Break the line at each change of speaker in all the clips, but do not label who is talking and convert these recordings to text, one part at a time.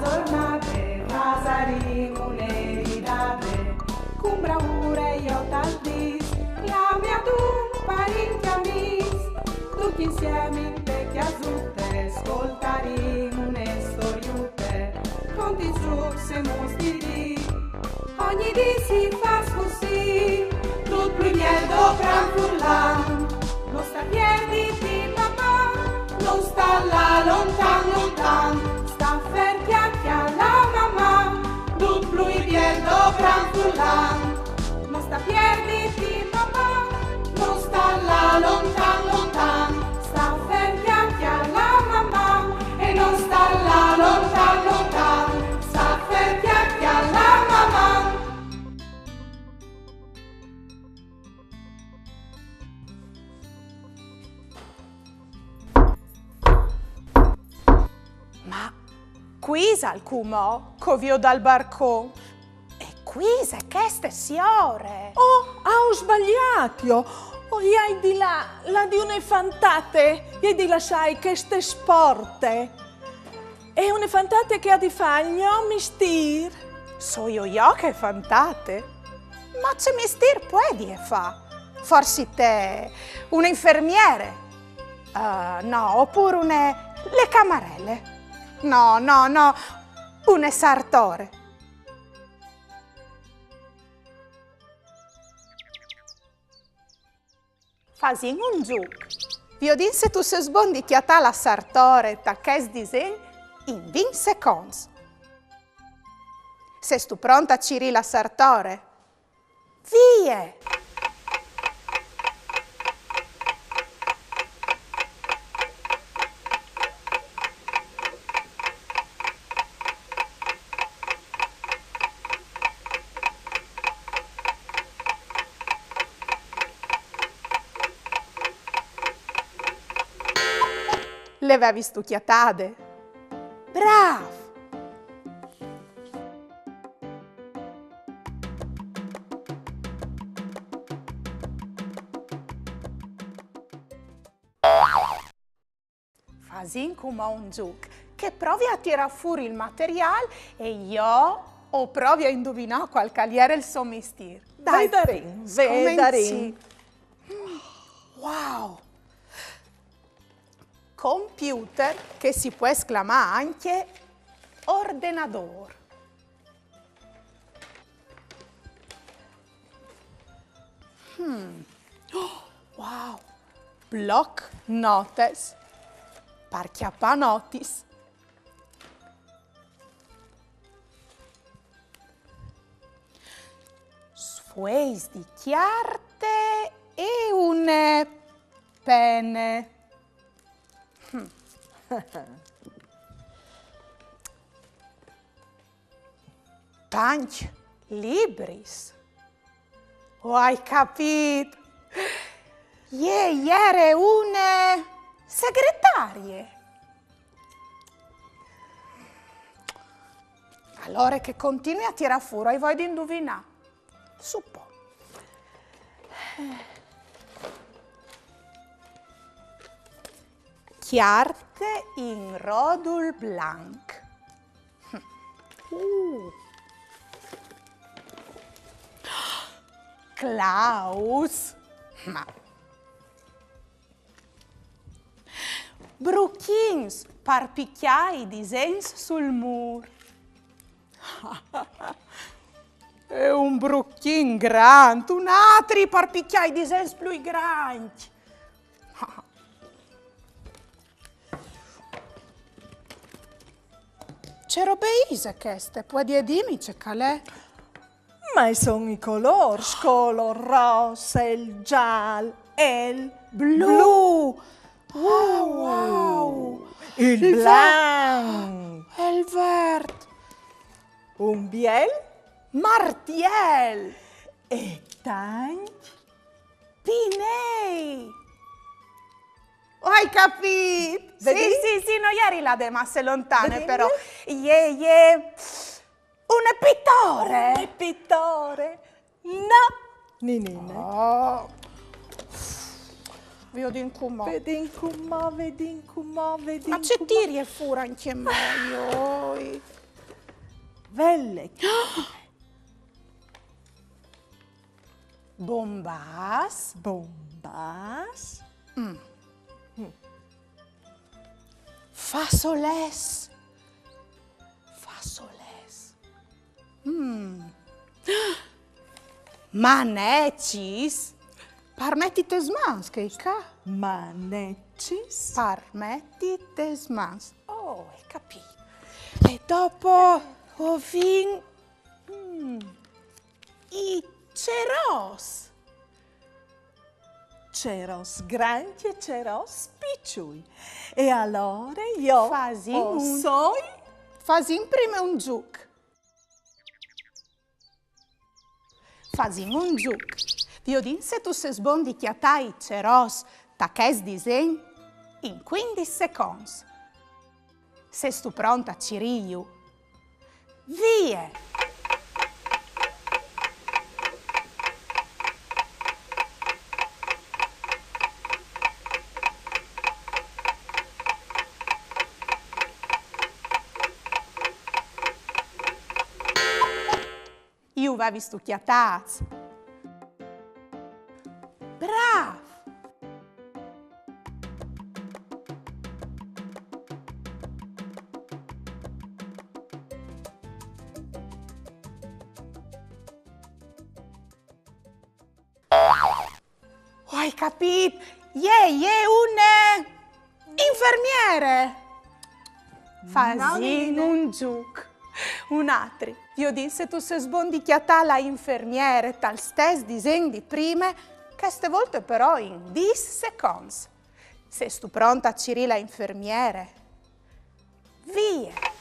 giornate, pasaremo un'eridate, con bravura io t'aldis, la mia tu parenti amis, tutti insieme in vecchia zutte, ascoltaremo une storiute, conti truc se mostiri, ogni dì si fa così, tutto più miel do gran furlan, non sta piedi di mamma, non sta là lontan lontan, sta ferti alla mamma, tutto più miel do gran furlan, non sta piedi di mamma, non sta là lontan lontan, sta ferti alla mamma e non sta là lontan lontan, sta ferti alla mamma.
Ma qui al cumo, covio dal barcone, e qui se queste signore.
Oh, ho sbagliato! Oh, hai di là, la di une fantate, e di là sai che ste sporte. E une fantate che ha di fagno, mistir.
So io che fantate? Ma c'è mistir puoi fa? Forse te, un infermiere? No, oppure le camarelle? No, un sartore. Fasi un giuc. Vi din se tu se sbondi chiata la sartore ta che disen in 20 secondi. Se stu pronta a ciri la sartore? Vie! Le avevi stucchiatade? Bravo! Fasin come un giuc che provi a tirare fuori il materiale e io o provi a indovinare qual caliere il suo mestiere. Dai,
vedarin.
Wow! Computer che si può esclamare anche ordenador. Wow! Block notes, parchiappa notis. Sfueis di chiarte e un penne. Tanch libris. Oh, hai capito? Ieri un segretarie. Allora che continui a tirare fuori e vuoi di indovinare. Suppo. Chiarte in rodul blanc. Klaus. Ma. Bruchins per picchiare i disegni sul muro. È un brucchin grande, un altro per picchiare i disegni più grandi. C'è robe ise queste, puoi dirmi c'è calè?
Ma sono i colori, color rosa, il giallo, il blu.
Wow!
Il blanc.
E il verde.
Un biel
Martiel.
e tanti.
Pinei. Hai capito?
Vedi?
Sì, non eri là de masse lontane,
Vedi?
però. Un pittore.
Il pittore. No. Ninine.
Oh. Vedi in come.
Vedi in cumò, vedi in cumò, vedi
Ma
in
c'è
cumò.
tiri e fura anche meglio.
velle.
Bombas.
Bombas.
Fasoles. Fasoles. Manecis. Parmetites mans, che ca?
Manecis.
Parmetites mans. Oh, hai capito. E dopo ovin i ceros.
Ceros grandi e ceros picciui. E allora io
Fazim prima un giuc. Fazim un giuc. Viodin se tu se sbondi chiatai ceros taches disen in 15 secondi. Se stu pronta ciriu. Vie! Io va visto chiataz. Brav! Hai capito? È un infermiere. Fazin un giuc. Un altri. Io disse tu se sbondichiata la infermiere tal stes disegni di prime, che ste volte però in 10 secondi. Se stu pronta a ciri la infermiere. Via!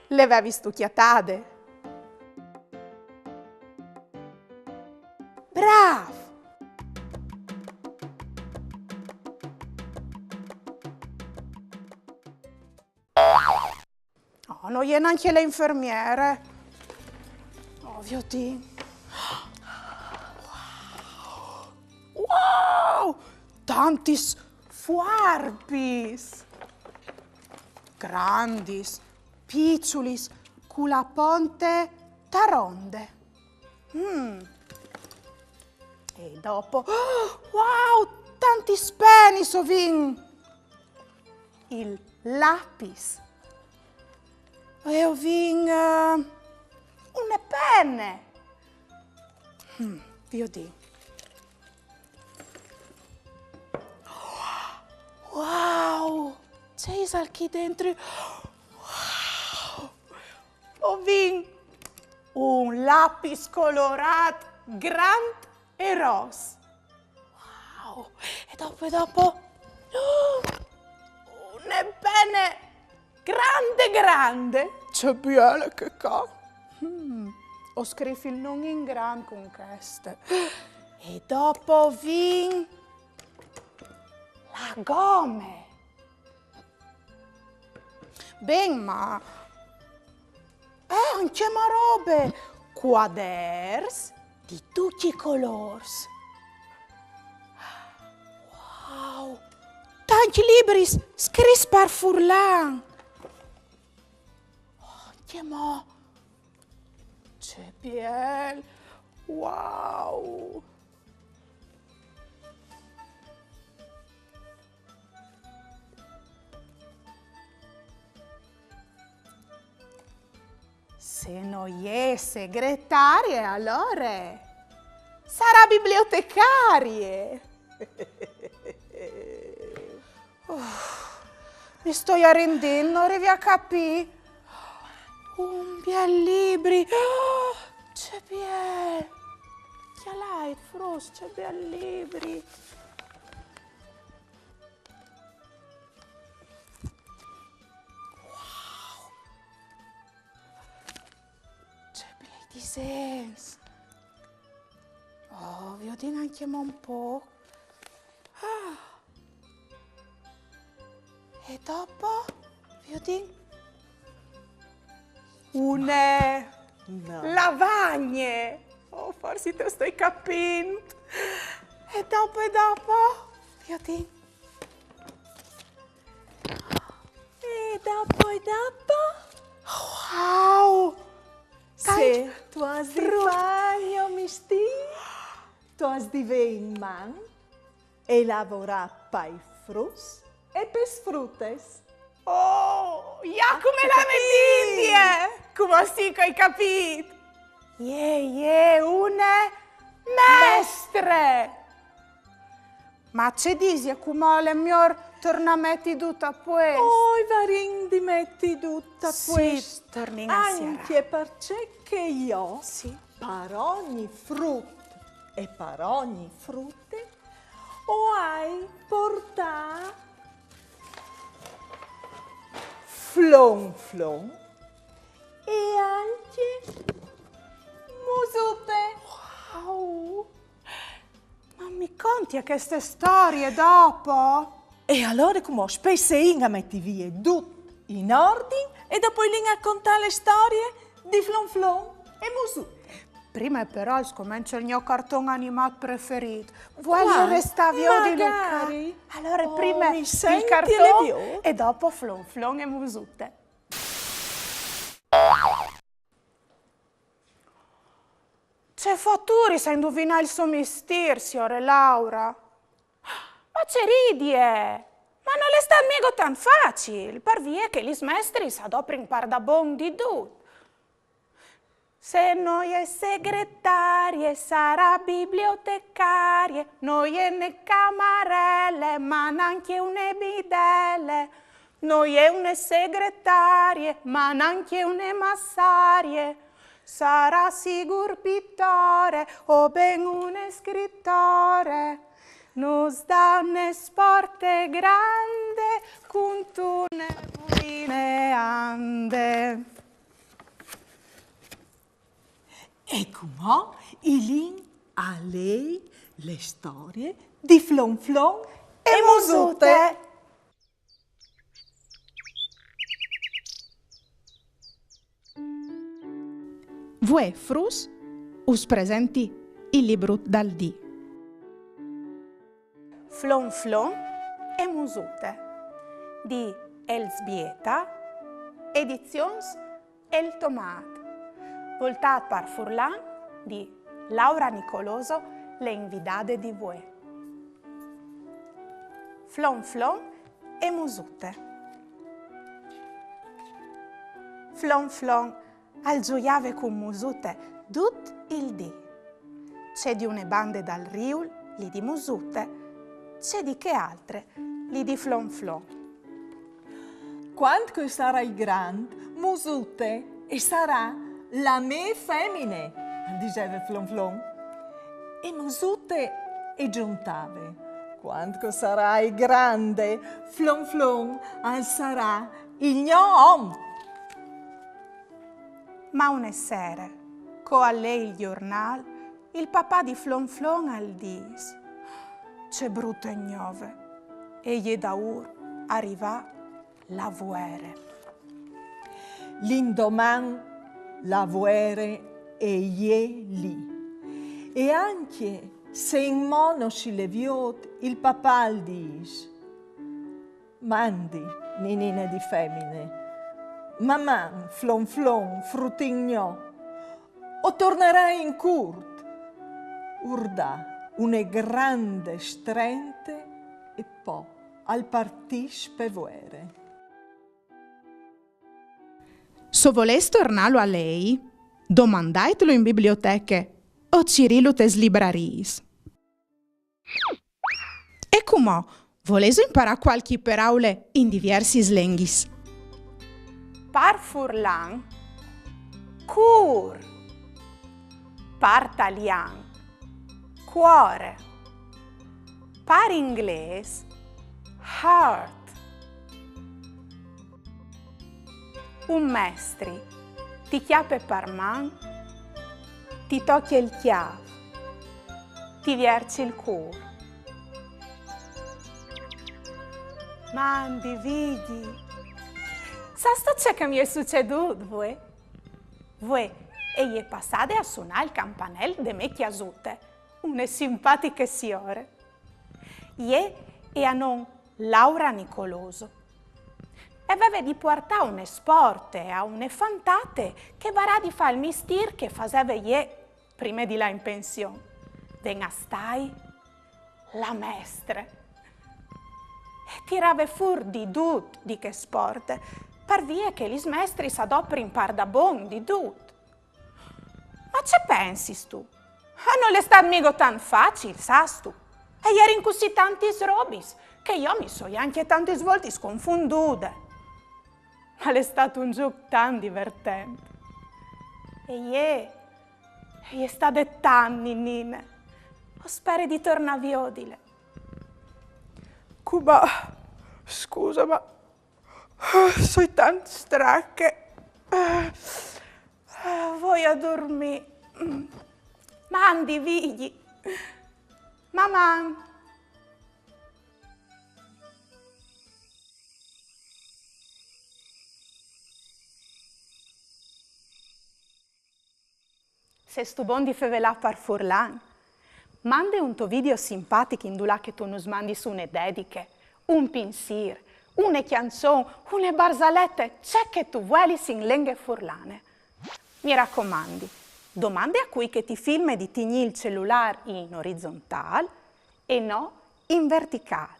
Le avevi stucchiatade? Bravo! Oh, non è neanche le infermiere. Ovvio di. Wow! Tantis fuarbis! Grandis, picciulis, cula ponte taronde. E dopo, wow, tanti spenis ovin! Il lapis. E ovin une penne. Dio di. Wow! C'è qui dentro. Wow! Ovin un lapis colorato grande e rosa. Wow! E dopo une penne grande. C'è bene che ca. Ho scritto il nome in grande con queste. E dopo vin la gome. Ben, ma anche ma robe. Quaders di tutti i colori. Wow! Tanti libri scritti per Furlan. Ma c'è bien. Wow! Se non è segretaria, allora sarà bibliotecaria. Mi sto arrendendo, arrivi a capire. Un bel libri. C'è bien. Che l'hai, Frost, c'è bel libri. Wow. C'è bei disegni. Oh, vi ho detto anche un po'. E dopo vi ho detto lavagne. Oh, forse te stai capendo. E dopo, io ti...
E dopo,
Wow!
se tu has di fagno, misti, tu has di ven man e lavora pai frus e pes frutes.
Oh, ja, come la metti? Come sì che hai capito? Une mestre! Ma c'è disi come le miglior tornametti tutta questo?
Oi varin di metti tutta
Sì,
questa.
torni a sera.
Anche perché io,
Sì.
per ogni frutto e per ogni frutte, ho hai portato flon e anche musute.
Wow! Ma mi conti queste storie dopo?
E allora come spesso Inga metti via tutto in ordine e dopo Inga contare le storie di flon e musute.
Prima però scomincio il mio cartone animato preferito. Vuoi
Quale?
restavi di
Magari.
Luca? Allora
Oh,
prima
mi
il
senti
cartone
le bio?
e dopo flon e musute. C'è fatturi se indovina il suo mestiere, signore Laura. Ma c'è ridie! Ma non le sta mica tan facile, per via che gli smestri sa dopo par da bon di tutto. Se noi è segretarie, sarà bibliotecarie, noi è ne camarelle, ma neanche une bidelle. Noi è une segretarie, ma neanche une massarie. Sarà sicur pittore o ben un scrittore. Nos da un sporte grande, con tune buine ande.
E come Ilin a lei le storie di flon e musute.
Voi frus us presenti il libro dal di. Flon e musute di Elsbieta, edizions El Tomat, voltat par Furlan di Laura Nicoloso, le invidade di voi. Flon e musute. Flon al gioiave con musute tut il dì. C'è di une bande dal riul, li di musute, c'è di che altre, li di flon.
Quando sarai grande, musute e sarà la me femmine, diceva flon. E musute e giuntave. Quando sarai grande, flon sarà il mio uomo.
Ma une sere, co a lei il giornal, il papà di flon al dis. C'è brutto e gnove, e gli da arriva la vuere.
L'indoman la vuere e ie lì. E anche se in mono si leviot, il papà al dis. Mandi, ninine di femmine, mamma, flon, frutignò, o tornerai in curt, urda une grande strente e po' al partis pevuere.
Se voleste tornarlo a lei, domandatelo in biblioteche o cirilutes libraris. E come volete imparare qualche paraule in diversi slenghis? Par Furlan, cur. Par talian, cuore. Par inglese, heart. Un mestri ti chiappe par man, ti tocchi il chiave, ti vierci il cuore. Mandi, vidi. Sa sto c'è che mi è succeduto, voi? E gli passate a suonare il campanello de me chiasute. une simpatiche signore. Ie e a non Laura Nicoloso. E aveva di portare une sporte a une fantate che varrà di fare il mistir che faceva ie prima di là in pensione. Venga stai la mestre. E tirava fuori di tutto di che sport, per via che gli mestri s'adopri in par da bon di tutto. Ma ce pensi tu? Non è stato mica tan facile, sas tu? E ieri in così tanti robis che io mi sono anche tante volte sconfonduta. Ma è stato un gioco tan divertente. E è stato tanti, Nine. Ho spero di tornare viodile.
Cuba, scusa, ma sono tanto stracche.
Voglio dormire. Mandi, vigli. Mamma. Se stu bon di fevelà par Furlan, mande un tuo video simpatico in dulà che tu nos mandi su une dediche, un pinsir, une canzone, une barzalette, c'è che tu vuoi in lingue furlane. Mi raccomandi, domande a cui che ti filma di tigni il cellulare in orizzontale e no in verticale.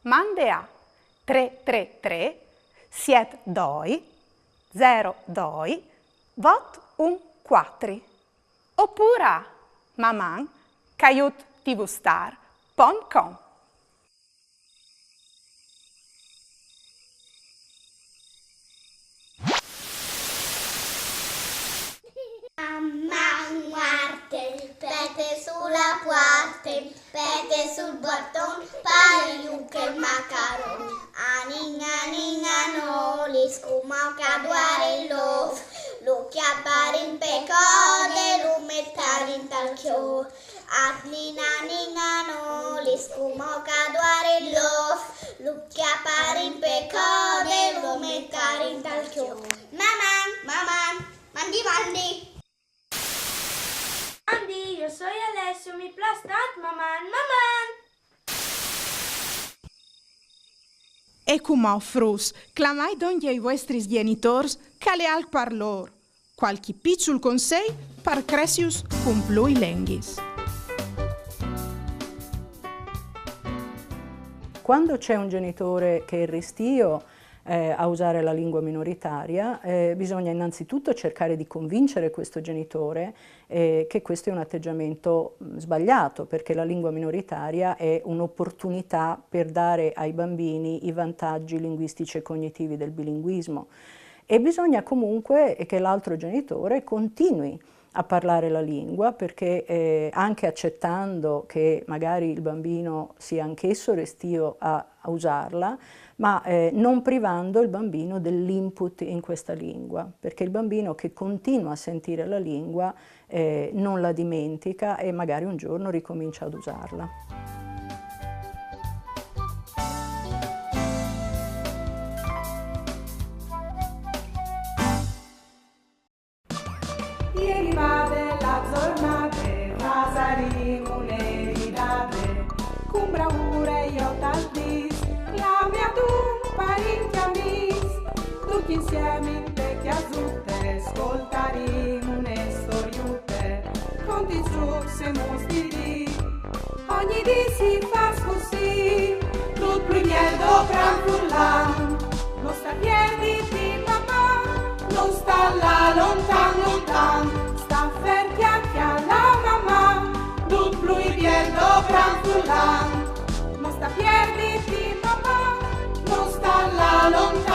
Mande a 333 72 02 814 oppure a maman@tvstar.com.
Mamma guarda, pete sulla parte, pete sul bottone, pare che il macaron. Aninga li scuma caduare lo chiappare in pecode, lo mettare in talchio. Aninga li scuma caduare lo chiappare in pecode, lo mettare in talchio. Mamma, mandi.
Andy, io sono Alessio, mi plastat, maman.
E come offrus, clamai donde ai vostri genitori che le al parlor. Qualche piccol consei per cresius cum plui lenghis.
Quando c'è un genitore che è restio a usare la lingua minoritaria, bisogna innanzitutto cercare di convincere questo genitore che questo è un atteggiamento sbagliato, perché la lingua minoritaria è un'opportunità per dare ai bambini i vantaggi linguistici e cognitivi del bilinguismo. E bisogna comunque che l'altro genitore continui a parlare la lingua, perché anche accettando che magari il bambino sia anch'esso restio a usarla, ma non privando il bambino dell'input in questa lingua, perché il bambino che continua a sentire la lingua non la dimentica e magari un giorno ricomincia ad usarla.
Ieri va della giornata, pasaremo le ridate, con bravura io t'aldis, la mia tu parenti amis, tutti insieme in vecchia zutte, ascoltaremo une storiute, conti su se mostri, ogni dì si fa così, tutto primier dopra furlan, non sta piedi di mamma, non sta là lontan, sta fer chiacchia la mamma, tutto primier dopra furlan, non sta piedi di mamma, non sta là lontan.